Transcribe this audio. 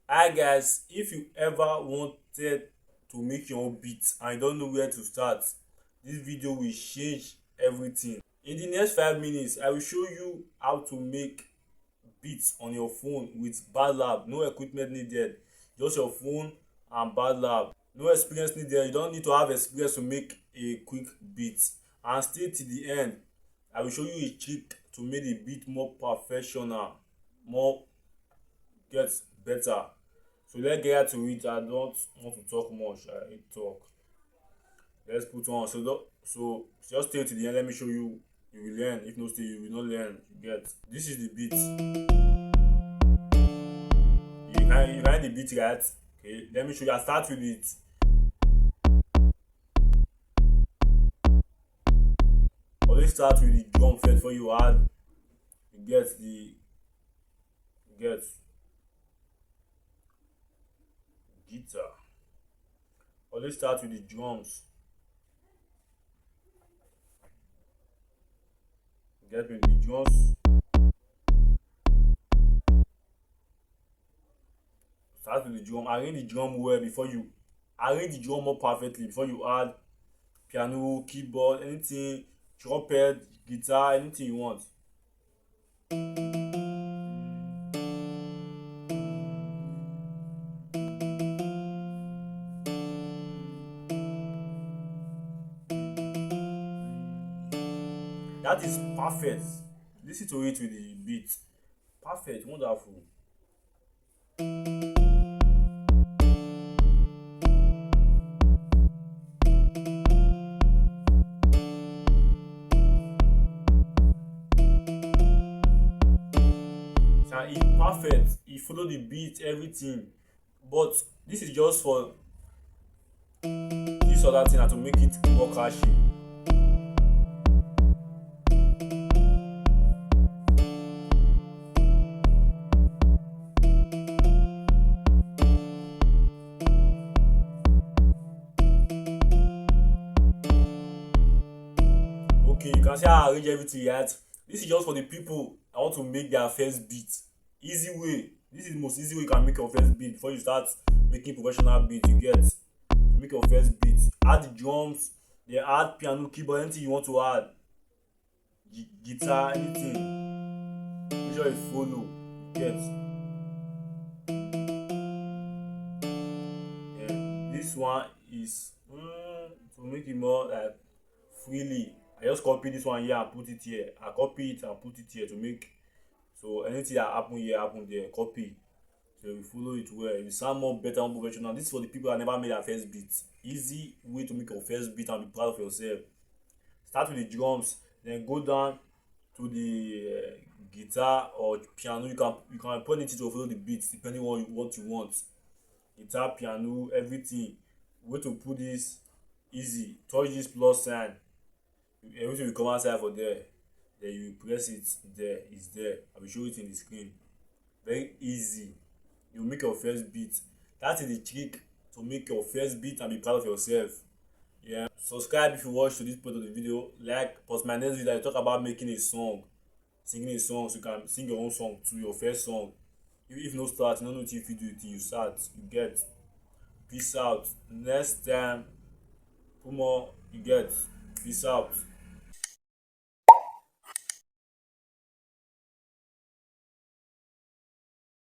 Hi guys, if you ever wanted to make your own beat and you don't know where to start, this video will change everything. In the next 5 minutes, I will show you how to make beats on your phone with BandLab. No equipment needed, just your phone and BandLab. No experience needed. You don't need to have experience to make a quick beat. And stay till the end. I will show you a trick to make the beat more professional, more get better. So let's get to it. I don't want to talk much. I hate talk. Let's put on. So just stay to the end. Let me show you. You will learn. If no stay, you will not learn. You get. This is the beat. You find the beat right. Okay. Let me show you. I start with it. Always start with the drum first before you add. You get guitar. Always start with the drums. Get with the drums. Start with the drum. Arrange the drum well before you arrange the drum more perfectly before you add piano, keyboard, anything, trumpet, guitar, anything you want. That is perfect. Listen to it with the beat. Perfect, wonderful. And it's perfect. You follow the beat, everything. But this is just for this other thing and to make it more catchy. Okay, you can see how I arrange everything right. This is just for the people I want to make their first beat. Easy way. This is the most easy way you can make your first beat before you start making professional beat. You get to make your first beat. Add the drums, then add piano, keyboard, anything you want to add. Guitar, anything. Make sure you follow. You get. Yeah. This one is to make it more like freely. I just copy this one here and put it here. I copy it and put it here to make so anything that happen here happen there. Copy. So you follow it well. You sound more better and professional. This is for the people that never made their first beat. Easy way to make your first beat and be proud of yourself. Start with the drums, then go down to the guitar or piano. You can put it to follow the beats depending on what you want. Guitar, piano, everything. Way to put this easy. Touch this plus sign. Everything will come outside for there. Then you press it there. It's there. I will show it in the screen. Very easy. You make your first beat. That is the trick to make your first beat and be proud of yourself. Yeah. Subscribe if you watch to this part of the video. Like, post my next video. I talk about making a song, singing a song, so you can sing your own song to your first song. If no start, you don't know if you do it till you start. You get. Peace out. Next time, put more. You get. Peace out.